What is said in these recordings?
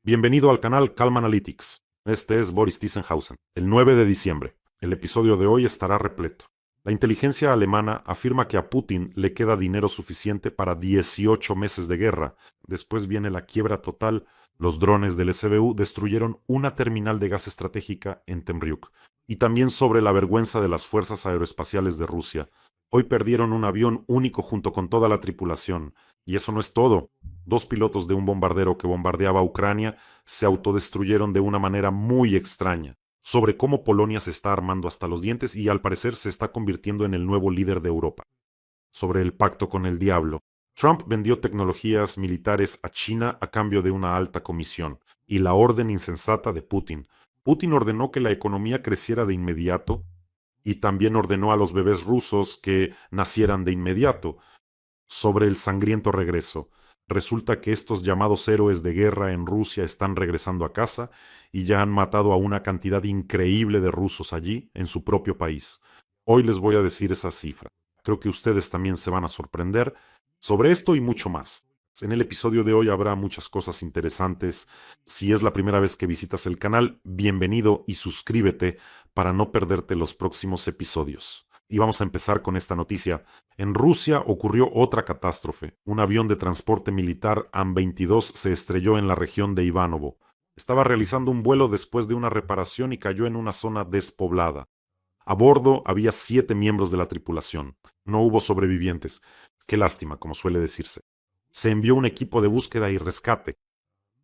Bienvenido al canal Calm Analytics. Este es Boris Thyssen-Hausen. El 9 de diciembre. El episodio de hoy estará repleto. La inteligencia alemana afirma que a Putin le queda dinero suficiente para 18 meses de guerra. Después viene la quiebra total. Los drones del SBU destruyeron una terminal de gas estratégica en Temriuk. Y también sobre la vergüenza de las fuerzas aeroespaciales de Rusia. Hoy perdieron un avión único junto con toda la tripulación. Y eso no es todo. Dos pilotos de un bombardero que bombardeaba Ucrania se autodestruyeron de una manera muy extraña, sobre cómo Polonia se está armando hasta los dientes y al parecer se está convirtiendo en el nuevo líder de Europa. Sobre el pacto con el diablo. Trump vendió tecnologías militares a China a cambio de una alta comisión, y la orden insensata de Putin. Putin ordenó que la economía creciera de inmediato y también ordenó a los bebés rusos que nacieran de inmediato. Sobre el sangriento regreso. Resulta que estos llamados héroes de guerra en Rusia están regresando a casa y ya han matado a una cantidad increíble de rusos allí, en su propio país. Hoy les voy a decir esa cifra. Creo que ustedes también se van a sorprender sobre esto y mucho más. En el episodio de hoy habrá muchas cosas interesantes. Si es la primera vez que visitas el canal, bienvenido y suscríbete para no perderte los próximos episodios. Y vamos a empezar con esta noticia. En Rusia ocurrió otra catástrofe. Un avión de transporte militar An-22 se estrelló en la región de Ivanovo. Estaba realizando un vuelo después de una reparación y cayó en una zona despoblada. A bordo había 7 miembros de la tripulación. No hubo sobrevivientes. Qué lástima, como suele decirse. Se envió un equipo de búsqueda y rescate.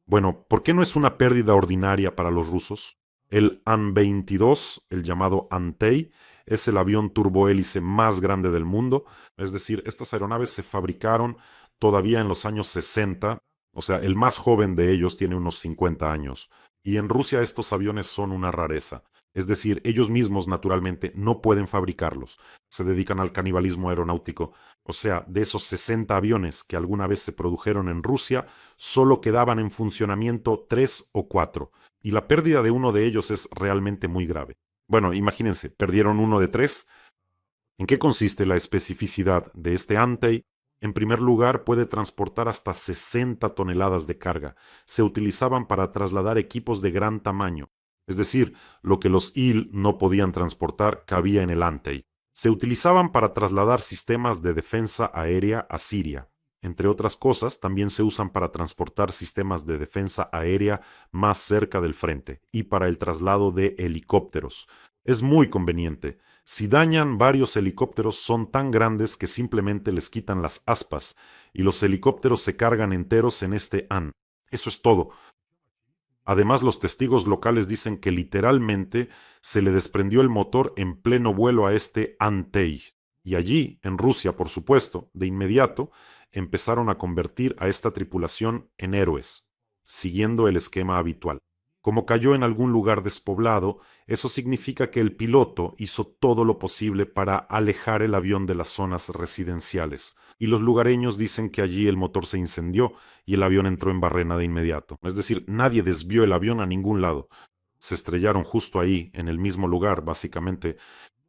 Bueno, ¿por qué no es una pérdida ordinaria para los rusos? El An-22, el llamado Antey, es el avión turbohélice más grande del mundo. Es decir, estas aeronaves se fabricaron todavía en los años 60. O sea, el más joven de ellos tiene unos 50 años. Y en Rusia estos aviones son una rareza. Es decir, ellos mismos naturalmente no pueden fabricarlos. Se dedican al canibalismo aeronáutico. O sea, de esos 60 aviones que alguna vez se produjeron en Rusia, solo quedaban en funcionamiento 3 o 4, y la pérdida de uno de ellos es realmente muy grave. Bueno, imagínense, perdieron uno de 3. ¿En qué consiste la especificidad de este Antey? En primer lugar, puede transportar hasta 60 toneladas de carga. Se utilizaban para trasladar equipos de gran tamaño. Es decir, lo que los Il no podían transportar cabía en el Antey. Se utilizaban para trasladar sistemas de defensa aérea a Siria. Entre otras cosas, también se usan para transportar sistemas de defensa aérea más cerca del frente y para el traslado de helicópteros. Es muy conveniente. Si dañan varios helicópteros son tan grandes que simplemente les quitan las aspas y los helicópteros se cargan enteros en este AN. Eso es todo. Además, los testigos locales dicen que literalmente se le desprendió el motor en pleno vuelo a este Antey. Y allí, en Rusia, por supuesto, de inmediato, empezaron a convertir a esta tripulación en héroes, siguiendo el esquema habitual. Como cayó en algún lugar despoblado, eso significa que el piloto hizo todo lo posible para alejar el avión de las zonas residenciales, y los lugareños dicen que allí el motor se incendió y el avión entró en barrena de inmediato. Es decir, nadie desvió el avión a ningún lado. Se estrellaron justo ahí, en el mismo lugar, básicamente.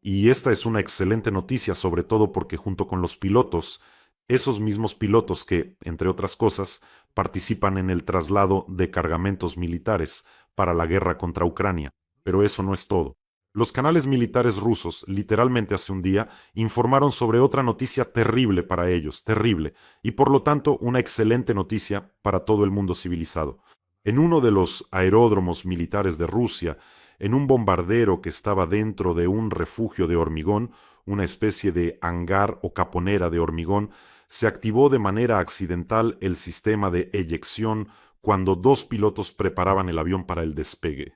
Y esta es una excelente noticia, sobre todo porque junto con los pilotos, esos mismos pilotos que, entre otras cosas, participan en el traslado de cargamentos militares para la guerra contra Ucrania. Pero eso no es todo. Los canales militares rusos, literalmente hace un día, informaron sobre otra noticia terrible para ellos, terrible, y por lo tanto una excelente noticia para todo el mundo civilizado. En uno de los aeródromos militares de Rusia, en un bombardero que estaba dentro de un refugio de hormigón, una especie de hangar o caponera de hormigón, se activó de manera accidental el sistema de eyección cuando dos pilotos preparaban el avión para el despegue.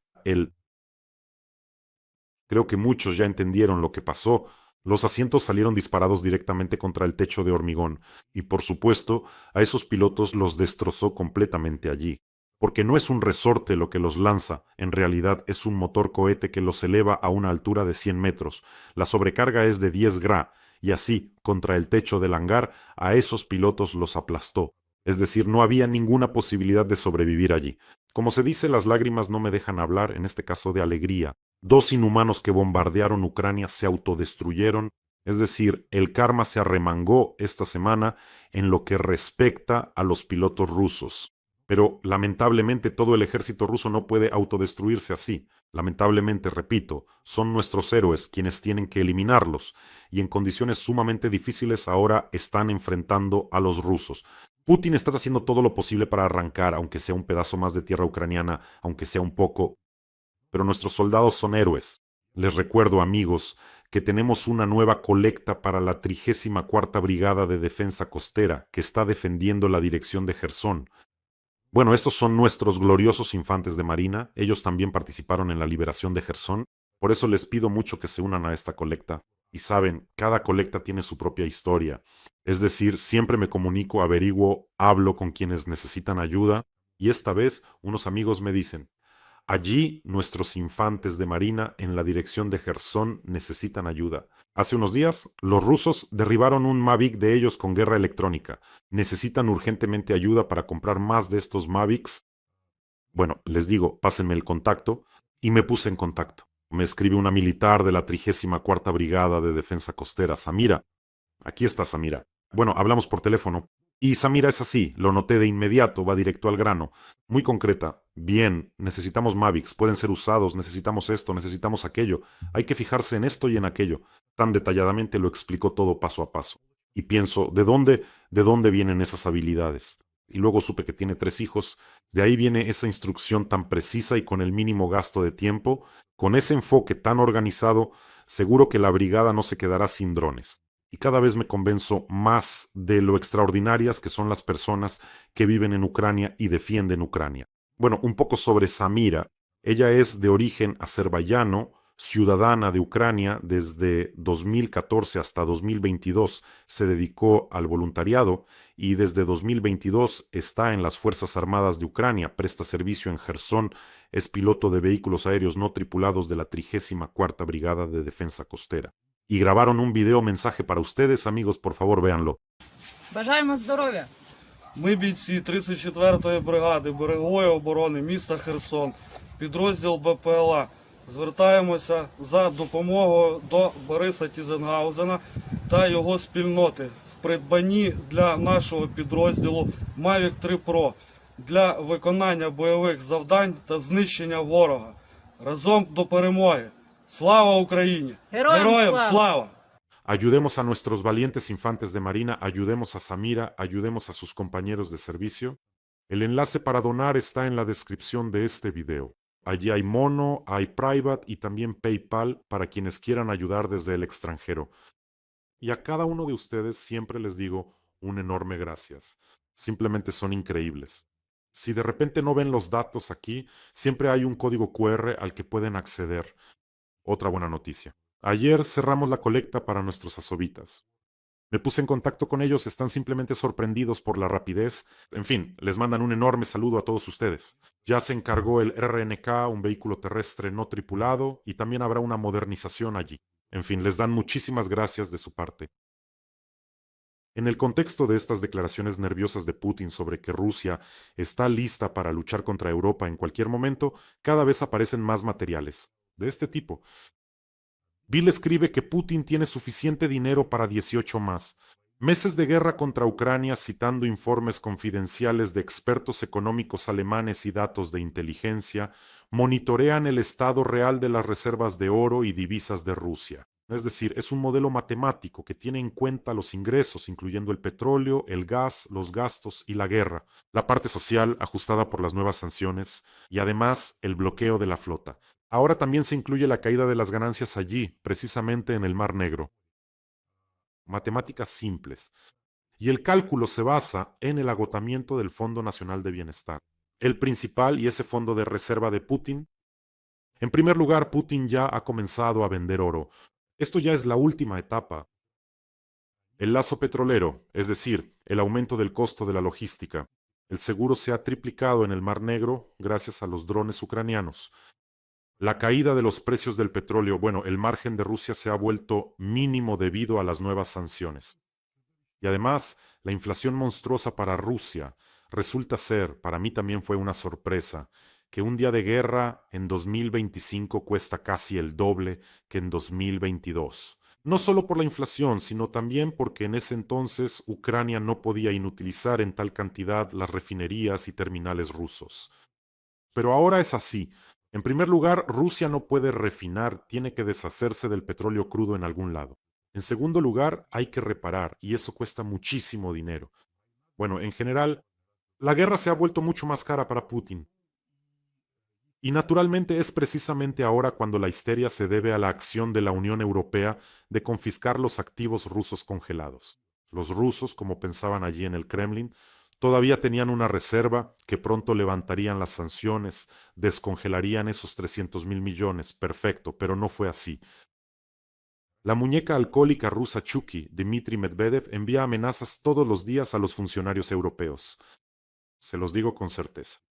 Creo que muchos ya entendieron lo que pasó. Los asientos salieron disparados directamente contra el techo de hormigón, y por supuesto, a esos pilotos los destrozó completamente allí. Porque no es un resorte lo que los lanza, en realidad es un motor cohete que los eleva a una altura de 100 metros. La sobrecarga es de 10 gra, y así, contra el techo del hangar, a esos pilotos los aplastó. Es decir, no había ninguna posibilidad de sobrevivir allí. Como se dice, las lágrimas no me dejan hablar, en este caso de alegría. Dos inhumanos que bombardearon Ucrania se autodestruyeron, es decir, el karma se arremangó esta semana en lo que respecta a los pilotos rusos. Pero lamentablemente todo el ejército ruso no puede autodestruirse así. Lamentablemente, repito, son nuestros héroes quienes tienen que eliminarlos, y en condiciones sumamente difíciles ahora están enfrentando a los rusos. Putin está haciendo todo lo posible para arrancar, aunque sea un pedazo más de tierra ucraniana, aunque sea un poco, pero nuestros soldados son héroes. Les recuerdo, amigos, que tenemos una nueva colecta para la 34ª Brigada de Defensa Costera, que está defendiendo la dirección de Jersón. Bueno, estos son nuestros gloriosos infantes de marina. Ellos también participaron en la liberación de Jersón. Por eso les pido mucho que se unan a esta colecta. Y saben, cada colecta tiene su propia historia. Es decir, siempre me comunico, averiguo, hablo con quienes necesitan ayuda. Y esta vez unos amigos me dicen, allí nuestros infantes de marina en la dirección de Jersón necesitan ayuda. Hace unos días, los rusos derribaron un Mavic de ellos con guerra electrónica. Necesitan urgentemente ayuda para comprar más de estos Mavics. Bueno, les digo, pásenme el contacto, y me puse en contacto. Me escribe una militar de la 34ª Brigada de Defensa Costera, Samira. Aquí está Samira. Bueno, hablamos por teléfono. Y Samira es así, lo noté de inmediato, va directo al grano. Muy concreta. Bien, necesitamos Mavics, pueden ser usados, necesitamos esto, necesitamos aquello. Hay que fijarse en esto y en aquello. Tan detalladamente lo explicó todo paso a paso. Y pienso, de dónde vienen esas habilidades? Y luego supe que tiene 3 hijos. De ahí viene esa instrucción tan precisa y con el mínimo gasto de tiempo. Con ese enfoque tan organizado, seguro que la brigada no se quedará sin drones. Y cada vez me convenzo más de lo extraordinarias que son las personas que viven en Ucrania y defienden Ucrania. Bueno, un poco sobre Samira. Ella es de origen azerbaiyano, ciudadana de Ucrania. Desde 2014 hasta 2022 se dedicó al voluntariado y desde 2022 está en las Fuerzas Armadas de Ucrania, presta servicio en Jersón, es piloto de vehículos aéreos no tripulados de la 34ª Brigada de Defensa Costera. Y grabaron un video mensaje para ustedes, amigos, por favor, véanlo. Бажаємо здоров'я! Ми бійці 34-ї бригади берегової оборони міста Херсон, підрозділ БПЛА. Звертаємося за допомогою до Бориса Тізенгаузена та його спільноти в придбанні для нашого підрозділу Mavic 3 Pro для виконання бойових завдань та знищення ворога. Разом до перемоги! Слава Україні! Героям слава! Ayudemos a nuestros valientes infantes de marina, ayudemos a Samira, ayudemos a sus compañeros de servicio. El enlace para donar está en la descripción de este video. Allí hay Mono, hay Private y también PayPal para quienes quieran ayudar desde el extranjero. Y a cada uno de ustedes siempre les digo un enorme gracias. Simplemente son increíbles. Si de repente no ven los datos aquí, siempre hay un código QR al que pueden acceder. Otra buena noticia. Ayer cerramos la colecta para nuestros azovitas. Me puse en contacto con ellos, están simplemente sorprendidos por la rapidez. En fin, les mandan un enorme saludo a todos ustedes. Ya se encargó el RNK, un vehículo terrestre no tripulado, y también habrá una modernización allí. En fin, les dan muchísimas gracias de su parte. En el contexto de estas declaraciones nerviosas de Putin sobre que Rusia está lista para luchar contra Europa en cualquier momento, cada vez aparecen más materiales de este tipo. Bill escribe que Putin tiene suficiente dinero para 18 más. Meses de guerra contra Ucrania, citando informes confidenciales de expertos económicos alemanes y datos de inteligencia, monitorean el estado real de las reservas de oro y divisas de Rusia. Es decir, es un modelo matemático que tiene en cuenta los ingresos, incluyendo el petróleo, el gas, los gastos y la guerra, la parte social ajustada por las nuevas sanciones y además el bloqueo de la flota. Ahora también se incluye la caída de las ganancias allí, precisamente en el Mar Negro. Matemáticas simples. Y el cálculo se basa en el agotamiento del Fondo Nacional de Bienestar. El principal y ese fondo de reserva de Putin. En primer lugar, Putin ya ha comenzado a vender oro. Esto ya es la última etapa. El lazo petrolero, es decir, el aumento del costo de la logística. El seguro se ha triplicado en el Mar Negro gracias a los drones ucranianos. La caída de los precios del petróleo, bueno, el margen de Rusia se ha vuelto mínimo debido a las nuevas sanciones. Y además, la inflación monstruosa para Rusia resulta ser, para mí también fue una sorpresa, que un día de guerra en 2025 cuesta casi el doble que en 2022. No solo por la inflación, sino también porque en ese entonces Ucrania no podía inutilizar en tal cantidad las refinerías y terminales rusos. Pero ahora es así. En primer lugar, Rusia no puede refinar, tiene que deshacerse del petróleo crudo en algún lado. En segundo lugar, hay que reparar, y eso cuesta muchísimo dinero. Bueno, en general, la guerra se ha vuelto mucho más cara para Putin. Y naturalmente es precisamente ahora cuando la histeria se debe a la acción de la Unión Europea de confiscar los activos rusos congelados. Los rusos, como pensaban allí en el Kremlin, todavía tenían una reserva que pronto levantarían las sanciones, descongelarían esos 300.000 millones, perfecto, pero no fue así. La muñeca alcohólica rusa Chucky, Dmitry Medvedev, envía amenazas todos los días a los funcionarios europeos. Se los digo con certeza.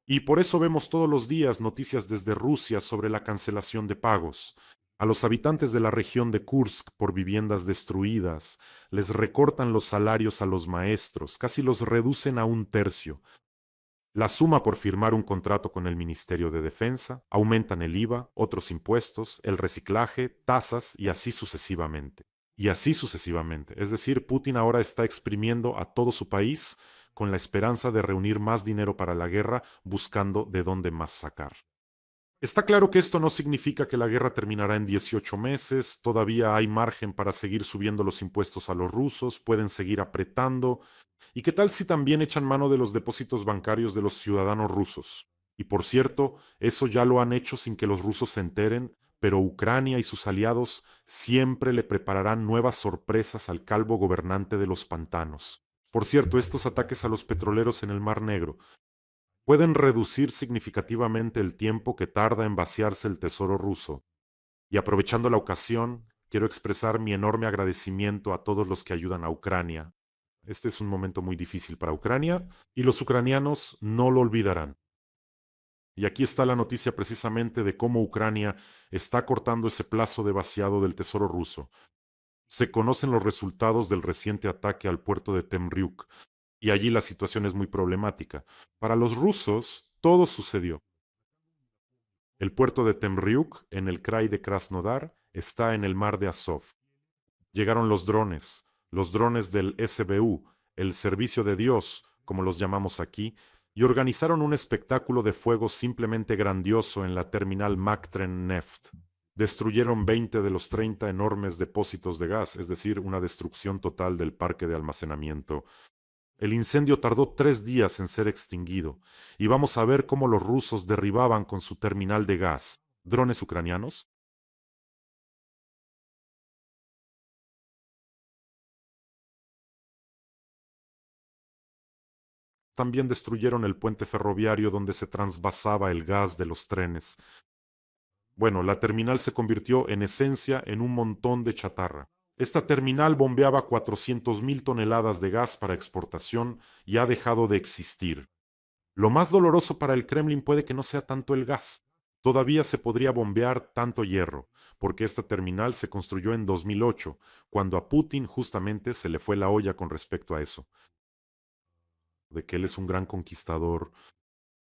Y por eso vemos todos los días noticias desde Rusia sobre la cancelación de pagos. A los habitantes de la región de Kursk por viviendas destruidas, les recortan los salarios a los maestros, casi los reducen a un tercio. La suma por firmar un contrato con el Ministerio de Defensa, aumentan el IVA, otros impuestos, el reciclaje, tasas y así sucesivamente. Y así sucesivamente. Es decir, Putin ahora está exprimiendo a todo su país con la esperanza de reunir más dinero para la guerra, buscando de dónde más sacar. Está claro que esto no significa que la guerra terminará en 18 meses, todavía hay margen para seguir subiendo los impuestos a los rusos, pueden seguir apretando. ¿Y qué tal si también echan mano de los depósitos bancarios de los ciudadanos rusos? Y por cierto, eso ya lo han hecho sin que los rusos se enteren, pero Ucrania y sus aliados siempre le prepararán nuevas sorpresas al calvo gobernante de los pantanos. Por cierto, estos ataques a los petroleros en el Mar Negro pueden reducir significativamente el tiempo que tarda en vaciarse el tesoro ruso. Y aprovechando la ocasión, quiero expresar mi enorme agradecimiento a todos los que ayudan a Ucrania. Este es un momento muy difícil para Ucrania y los ucranianos no lo olvidarán. Y aquí está la noticia precisamente de cómo Ucrania está cortando ese plazo de vaciado del tesoro ruso. Se conocen los resultados del reciente ataque al puerto de Temriuk, y allí la situación es muy problemática. Para los rusos, todo sucedió. El puerto de Temriuk, en el krai de Krasnodar, está en el mar de Azov. Llegaron los drones del SBU, el Servicio de Dios, como los llamamos aquí, y organizaron un espectáculo de fuego simplemente grandioso en la terminal Maktren Neft. Destruyeron 20 de los 30 enormes depósitos de gas, es decir, una destrucción total del parque de almacenamiento. El incendio tardó 3 días en ser extinguido, y vamos a ver cómo los rusos derribaban con su terminal de gas drones ucranianos. También destruyeron el puente ferroviario donde se transvasaba el gas de los trenes. Bueno, la terminal se convirtió en esencia en un montón de chatarra. Esta terminal bombeaba 400.000 toneladas de gas para exportación y ha dejado de existir. Lo más doloroso para el Kremlin puede que no sea tanto el gas. Todavía se podría bombear tanto hierro, porque esta terminal se construyó en 2008, cuando a Putin justamente se le fue la olla con respecto a eso, de que él es un gran conquistador.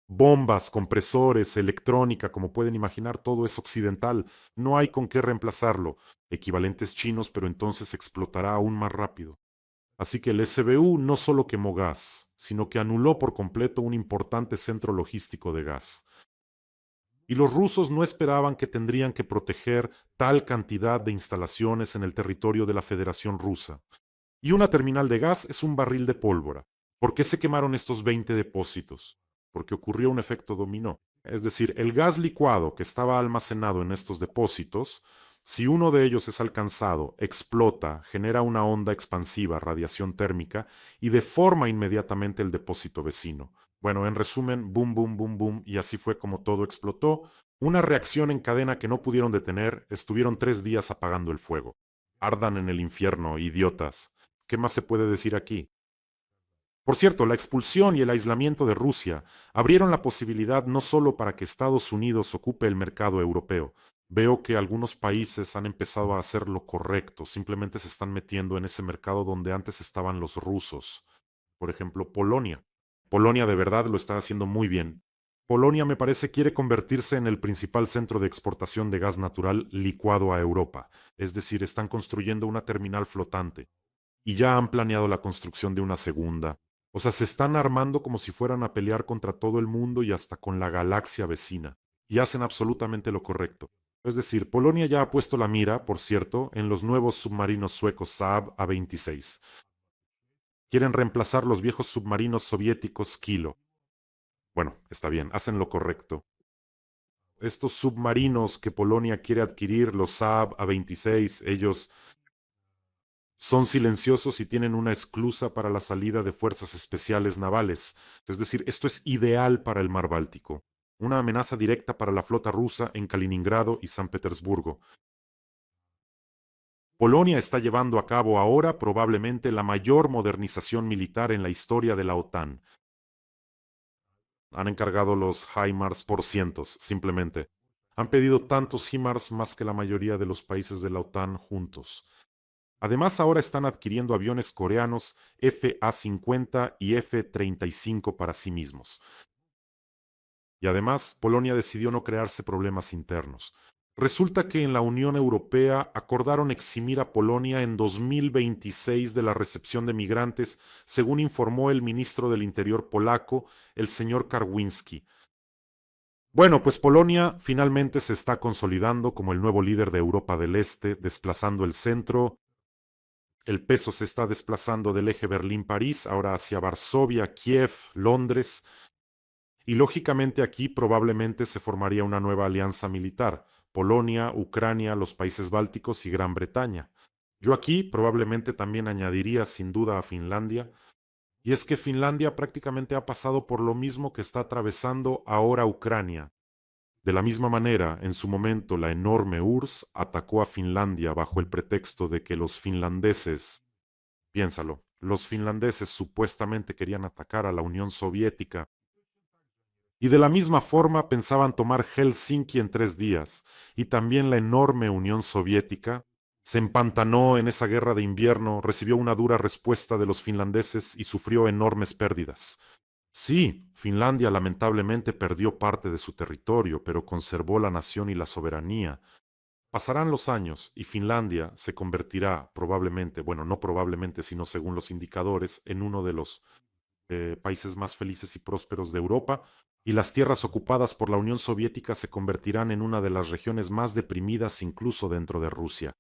Bombas, compresores, electrónica, como pueden imaginar, todo es occidental. No hay con qué reemplazarlo. Equivalentes chinos, pero entonces explotará aún más rápido. Así que el SBU no solo quemó gas, sino que anuló por completo un importante centro logístico de gas. Y los rusos no esperaban que tendrían que proteger tal cantidad de instalaciones en el territorio de la Federación Rusa. Y una terminal de gas es un barril de pólvora. ¿Por qué se quemaron estos 20 depósitos? Porque ocurrió un efecto dominó. Es decir, el gas licuado que estaba almacenado en estos depósitos, si uno de ellos es alcanzado, explota, genera una onda expansiva, radiación térmica, y deforma inmediatamente el depósito vecino. Bueno, en resumen, boom, boom, boom, boom, y así fue como todo explotó. Una reacción en cadena que no pudieron detener, estuvieron 3 días apagando el fuego. Ardan en el infierno, idiotas. ¿Qué más se puede decir aquí? Por cierto, la expulsión y el aislamiento de Rusia abrieron la posibilidad no solo para que Estados Unidos ocupe el mercado europeo. Veo que algunos países han empezado a hacer lo correcto, simplemente se están metiendo en ese mercado donde antes estaban los rusos. Por ejemplo, Polonia. Polonia de verdad lo está haciendo muy bien. Polonia, me parece, quiere convertirse en el principal centro de exportación de gas natural licuado a Europa. Es decir, están construyendo una terminal flotante y ya han planeado la construcción de una segunda. O sea, se están armando como si fueran a pelear contra todo el mundo y hasta con la galaxia vecina. Y hacen absolutamente lo correcto. Es decir, Polonia ya ha puesto la mira, por cierto, en los nuevos submarinos suecos Saab A-26. Quieren reemplazar los viejos submarinos soviéticos Kilo. Bueno, está bien, hacen lo correcto. Estos submarinos que Polonia quiere adquirir, los Saab A-26, ellos son silenciosos y tienen una esclusa para la salida de fuerzas especiales navales. Es decir, esto es ideal para el mar Báltico. Una amenaza directa para la flota rusa en Kaliningrado y San Petersburgo. Polonia está llevando a cabo ahora probablemente la mayor modernización militar en la historia de la OTAN. Han encargado los HIMARS por cientos, simplemente. Han pedido tantos HIMARS más que la mayoría de los países de la OTAN juntos. Además, ahora están adquiriendo aviones coreanos FA-50 y F-35 para sí mismos. Y además, Polonia decidió no crearse problemas internos. Resulta que en la Unión Europea acordaron eximir a Polonia en 2026 de la recepción de migrantes, según informó el ministro del Interior polaco, el señor Karwinski. Bueno, pues Polonia finalmente se está consolidando como el nuevo líder de Europa del Este, desplazando el centro. El peso se está desplazando del eje Berlín-París ahora hacia Varsovia, Kiev, Londres. Y lógicamente aquí probablemente se formaría una nueva alianza militar: Polonia, Ucrania, los países bálticos y Gran Bretaña. Yo aquí probablemente también añadiría sin duda a Finlandia, y es que Finlandia prácticamente ha pasado por lo mismo que está atravesando ahora Ucrania. De la misma manera, en su momento la enorme URSS atacó a Finlandia bajo el pretexto de que los finlandeses, piénsalo, los finlandeses supuestamente querían atacar a la Unión Soviética. Y de la misma forma pensaban tomar Helsinki en 3 días, y también la enorme Unión Soviética se empantanó en esa guerra de invierno, recibió una dura respuesta de los finlandeses y sufrió enormes pérdidas. Sí, Finlandia lamentablemente perdió parte de su territorio, pero conservó la nación y la soberanía. Pasarán los años y Finlandia se convertirá probablemente, bueno, no probablemente, sino según los indicadores, en uno de los países más felices y prósperos de Europa, y las tierras ocupadas por la Unión Soviética se convertirán en una de las regiones más deprimidas incluso dentro de Rusia.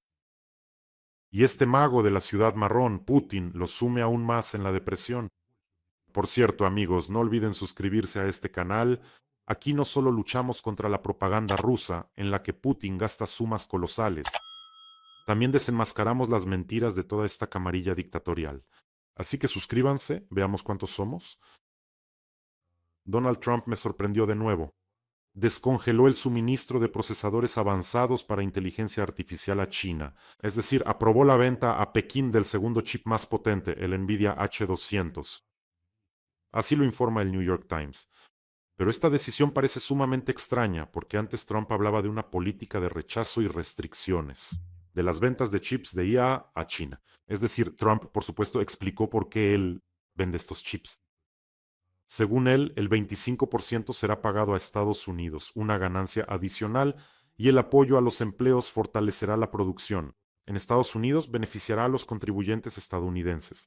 Y este mago de la ciudad marrón, Putin, lo sume aún más en la depresión. Por cierto, amigos, no olviden suscribirse a este canal. Aquí no solo luchamos contra la propaganda rusa, en la que Putin gasta sumas colosales, también desenmascaramos las mentiras de toda esta camarilla dictatorial. Así que suscríbanse, veamos cuántos somos. Donald Trump me sorprendió de nuevo. Descongeló el suministro de procesadores avanzados para inteligencia artificial a China, es decir, aprobó la venta a Pekín del segundo chip más potente, el Nvidia H200. Así lo informa el New York Times. Pero esta decisión parece sumamente extraña, porque antes Trump hablaba de una política de rechazo y restricciones de las ventas de chips de IA a China. Es decir, Trump, por supuesto, explicó por qué él vende estos chips. Según él, el 25% será pagado a Estados Unidos, una ganancia adicional, y el apoyo a los empleos fortalecerá la producción. En Estados Unidos beneficiará a los contribuyentes estadounidenses.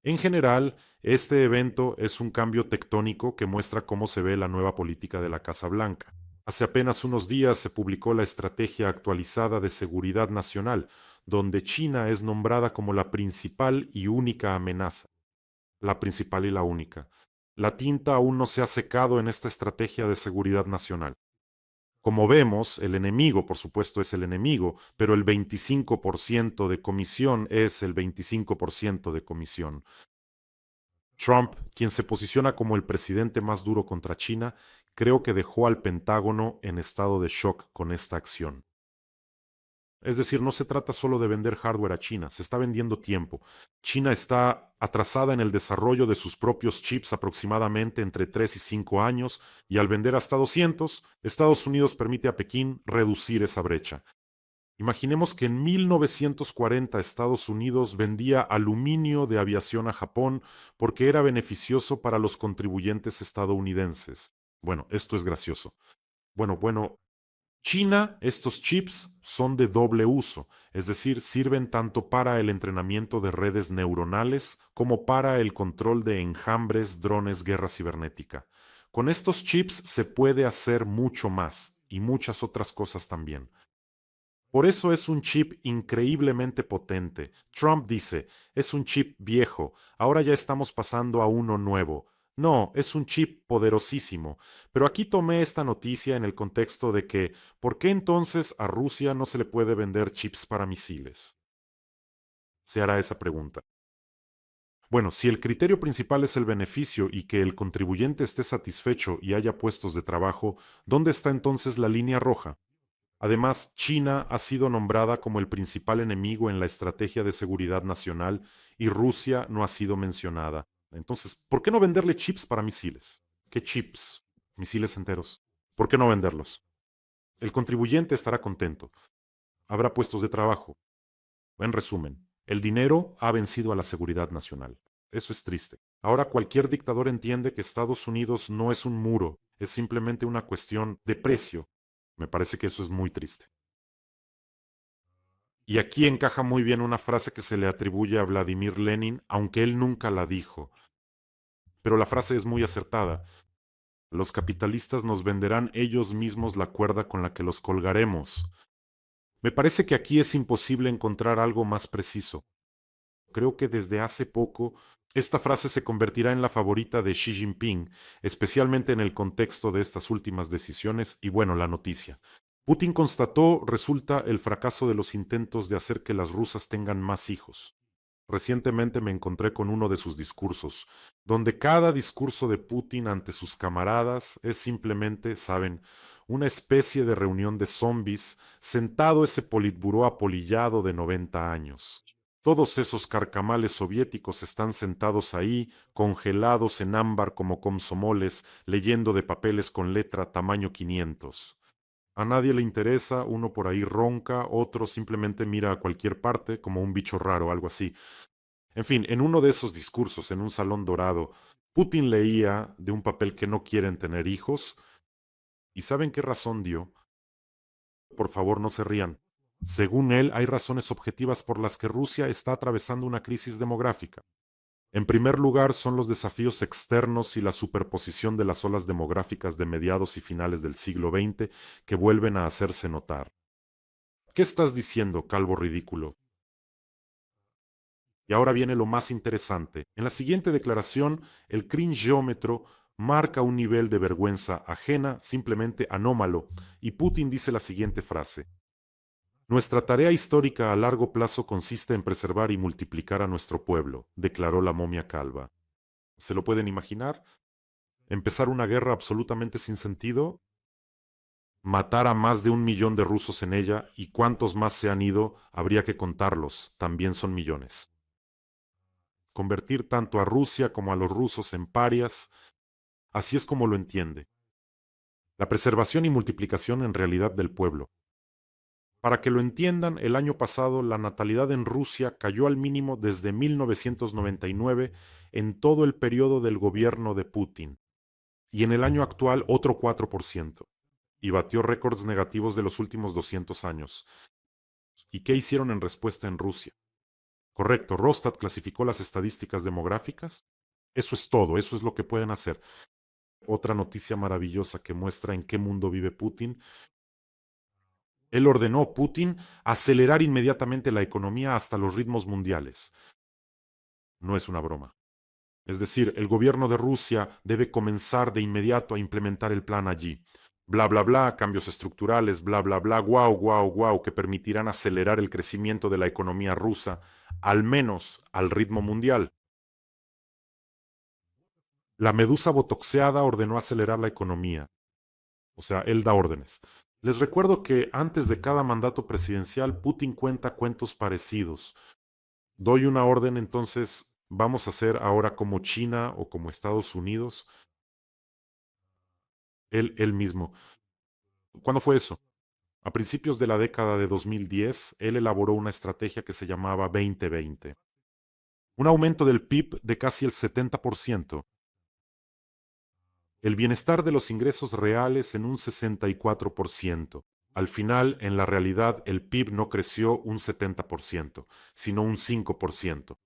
En general, este evento es un cambio tectónico que muestra cómo se ve la nueva política de la Casa Blanca. Hace apenas unos días se publicó la Estrategia Actualizada de Seguridad Nacional, donde China es nombrada como la principal y única amenaza. La principal y la única. La tinta aún no se ha secado en esta estrategia de seguridad nacional. Como vemos, el enemigo, por supuesto, es el enemigo, pero el 25% de comisión es el 25% de comisión. Trump, quien se posiciona como el presidente más duro contra China, creo que dejó al Pentágono en estado de shock con esta acción. Es decir, no se trata solo de vender hardware a China, se está vendiendo tiempo. China está atrasada en el desarrollo de sus propios chips aproximadamente entre 3 y 5 años, y al vender hasta 200, Estados Unidos permite a Pekín reducir esa brecha. Imaginemos que en 1940 Estados Unidos vendía aluminio de aviación a Japón porque era beneficioso para los contribuyentes estadounidenses. Bueno, esto es gracioso. Bueno, China, estos chips son de doble uso, es decir, sirven tanto para el entrenamiento de redes neuronales como para el control de enjambres, drones, guerra cibernética. Con estos chips se puede hacer mucho más y muchas otras cosas también. Por eso es un chip increíblemente potente. Trump dice, es un chip viejo, ahora ya estamos pasando a uno nuevo. No, es un chip poderosísimo. Pero aquí tomé esta noticia en el contexto de que, ¿por qué entonces a Rusia no se le puede vender chips para misiles? Se hará esa pregunta. Bueno, si el criterio principal es el beneficio y que el contribuyente esté satisfecho y haya puestos de trabajo, ¿dónde está entonces la línea roja? Además, China ha sido nombrada como el principal enemigo en la estrategia de seguridad nacional y Rusia no ha sido mencionada. Entonces, ¿por qué no venderle chips para misiles? ¿Qué chips? Misiles enteros. ¿Por qué no venderlos? El contribuyente estará contento. Habrá puestos de trabajo. En resumen, el dinero ha vencido a la seguridad nacional. Eso es triste. Ahora cualquier dictador entiende que Estados Unidos no es un muro, es simplemente una cuestión de precio. Me parece que eso es muy triste. Y aquí encaja muy bien una frase que se le atribuye a Vladimir Lenin, aunque él nunca la dijo. Pero la frase es muy acertada. Los capitalistas nos venderán ellos mismos la cuerda con la que los colgaremos. Me parece que aquí es imposible encontrar algo más preciso. Creo que desde hace poco esta frase se convertirá en la favorita de Xi Jinping, especialmente en el contexto de estas últimas decisiones y bueno, la noticia. Putin constató resulta el fracaso de los intentos de hacer que las rusas tengan más hijos. Recientemente me encontré con uno de sus discursos, donde cada discurso de Putin ante sus camaradas es simplemente, saben, una especie de reunión de zombies, sentado ese politburó apolillado de 90 años. Todos esos carcamales soviéticos están sentados ahí, congelados en ámbar como comsomoles, leyendo de papeles con letra tamaño 500. A nadie le interesa, uno por ahí ronca, otro simplemente mira a cualquier parte como un bicho raro, algo así. En fin, en uno de esos discursos, en un salón dorado, Putin leía de un papel que no quieren tener hijos. ¿Y saben qué razón dio? Por favor, no se rían. Según él, hay razones objetivas por las que Rusia está atravesando una crisis demográfica. En primer lugar, son los desafíos externos y la superposición de las olas demográficas de mediados y finales del siglo XX que vuelven a hacerse notar. ¿Qué estás diciendo, calvo ridículo? Y ahora viene lo más interesante. En la siguiente declaración, el cringeómetro marca un nivel de vergüenza ajena, simplemente anómalo, y Putin dice la siguiente frase. Nuestra tarea histórica a largo plazo consiste en preservar y multiplicar a nuestro pueblo, declaró la momia calva. ¿Se lo pueden imaginar? Empezar una guerra absolutamente sin sentido, matar a más de 1 millón de rusos en ella, y cuántos más se han ido, habría que contarlos, también son millones. Convertir tanto a Rusia como a los rusos en parias, así es como lo entiende. La preservación y multiplicación en realidad del pueblo. Para que lo entiendan, el año pasado la natalidad en Rusia cayó al mínimo desde 1999 en todo el periodo del gobierno de Putin, y en el año actual otro 4%, y batió récords negativos de los últimos 200 años. ¿Y qué hicieron en respuesta en Rusia? Correcto, Rostat clasificó las estadísticas demográficas. Eso es todo, eso es lo que pueden hacer. Otra noticia maravillosa que muestra en qué mundo vive Putin. Él ordenó, Putin, acelerar inmediatamente la economía hasta los ritmos mundiales. No es una broma. Es decir, el gobierno de Rusia debe comenzar de inmediato a implementar el plan allí. Bla, bla, bla, cambios estructurales, bla, bla, bla, guau, guau, guau, que permitirán acelerar el crecimiento de la economía rusa, al menos al ritmo mundial. La medusa botoxeada ordenó acelerar la economía. O sea, él da órdenes. Les recuerdo que antes de cada mandato presidencial, Putin cuenta cuentos parecidos. Doy una orden, entonces vamos a hacer ahora como China o como Estados Unidos. Él mismo. ¿Cuándo fue eso? A principios de la década de 2010, él elaboró una estrategia que se llamaba 2020. Un aumento del PIB de casi el 70%. El bienestar de los ingresos reales en un 64%. Al final, en la realidad, el PIB no creció un 70%, sino un 5%.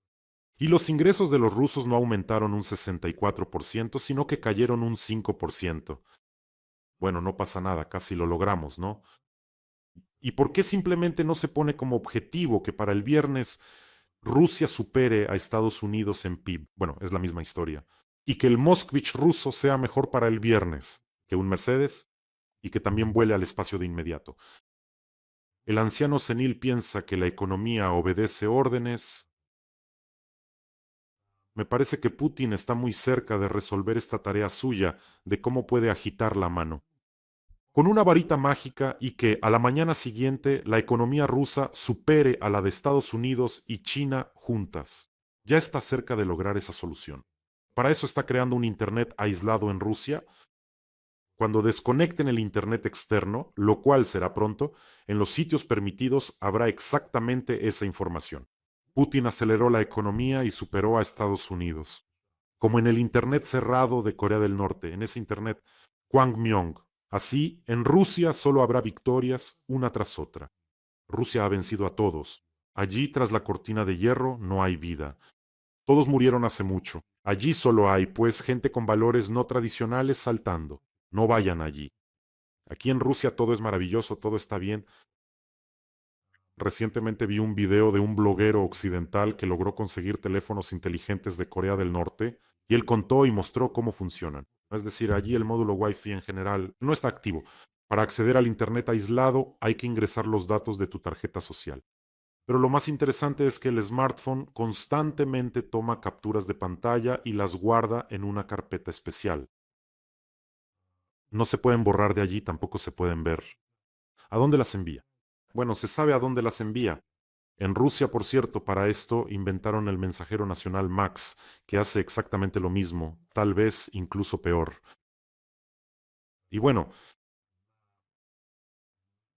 Y los ingresos de los rusos no aumentaron un 64%, sino que cayeron un 5%. Bueno, no pasa nada, casi lo logramos, ¿no? ¿Y por qué simplemente no se pone como objetivo que para el viernes Rusia supere a Estados Unidos en PIB? Bueno, es la misma historia. Y que el Moskvich ruso sea mejor para el viernes que un Mercedes y que también vuele al espacio de inmediato. El anciano senil piensa que la economía obedece órdenes. Me parece que Putin está muy cerca de resolver esta tarea suya de cómo puede agitar la mano con una varita mágica y que a la mañana siguiente la economía rusa supere a la de Estados Unidos y China juntas. Ya está cerca de lograr esa solución. Para eso está creando un Internet aislado en Rusia. Cuando desconecten el Internet externo, lo cual será pronto, en los sitios permitidos habrá exactamente esa información. Putin aceleró la economía y superó a Estados Unidos. Como en el Internet cerrado de Corea del Norte, en ese Internet Kwangmyong. Así, en Rusia solo habrá victorias una tras otra. Rusia ha vencido a todos. Allí, tras la cortina de hierro, no hay vida. Todos murieron hace mucho. Allí solo hay, pues, gente con valores no tradicionales saltando. No vayan allí. Aquí en Rusia todo es maravilloso, todo está bien. Recientemente vi un video de un bloguero occidental que logró conseguir teléfonos inteligentes de Corea del Norte y él contó y mostró cómo funcionan. Es decir, allí el módulo Wi-Fi en general no está activo. Para acceder al Internet aislado hay que ingresar los datos de tu tarjeta social. Pero lo más interesante es que el smartphone constantemente toma capturas de pantalla y las guarda en una carpeta especial. No se pueden borrar de allí, tampoco se pueden ver. ¿A dónde las envía? Bueno, se sabe a dónde las envía. En Rusia, por cierto, para esto inventaron el mensajero nacional Max, que hace exactamente lo mismo, tal vez incluso peor. Y bueno,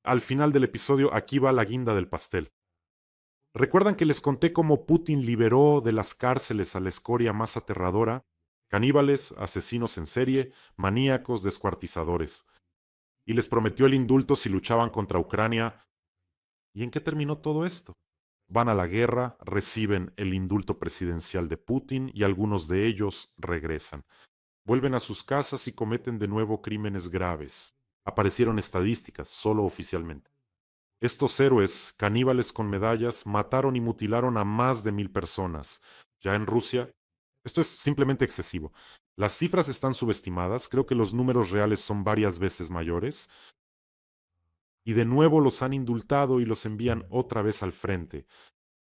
al final del episodio aquí va la guinda del pastel. ¿Recuerdan que les conté cómo Putin liberó de las cárceles a la escoria más aterradora? Caníbales, asesinos en serie, maníacos, descuartizadores. Y les prometió el indulto si luchaban contra Ucrania. ¿Y en qué terminó todo esto? Van a la guerra, reciben el indulto presidencial de Putin y algunos de ellos regresan. Vuelven a sus casas y cometen de nuevo crímenes graves. Aparecieron estadísticas, solo oficialmente. Estos héroes, caníbales con medallas, mataron y mutilaron a más de 1000 personas. Ya en Rusia, esto es simplemente excesivo. Las cifras están subestimadas, creo que los números reales son varias veces mayores. Y de nuevo los han indultado y los envían otra vez al frente.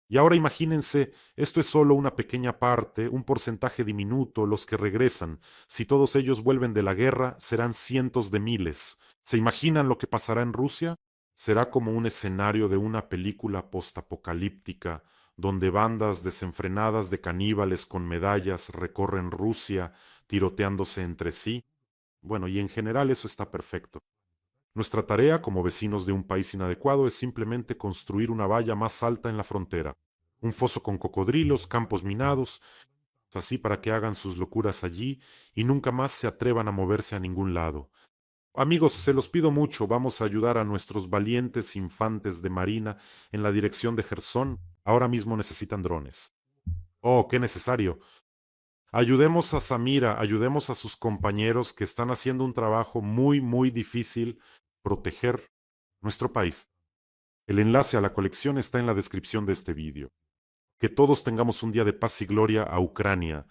Y ahora imagínense, esto es solo una pequeña parte, un porcentaje diminuto, los que regresan. Si todos ellos vuelven de la guerra, serán cientos de miles. ¿Se imaginan lo que pasará en Rusia? Será como un escenario de una película postapocalíptica, donde bandas desenfrenadas de caníbales con medallas recorren Rusia, tiroteándose entre sí. Bueno, y en general eso está perfecto. Nuestra tarea como vecinos de un país inadecuado es simplemente construir una valla más alta en la frontera, un foso con cocodrilos, campos minados, así para que hagan sus locuras allí y nunca más se atrevan a moverse a ningún lado. Amigos, se los pido mucho, vamos a ayudar a nuestros valientes infantes de marina en la dirección de Jersón. Ahora mismo necesitan drones. Oh, qué necesario. Ayudemos a Samira, ayudemos a sus compañeros que están haciendo un trabajo muy, muy difícil, proteger nuestro país. El enlace a la colección está en la descripción de este vídeo. Que todos tengamos un día de paz y gloria a Ucrania.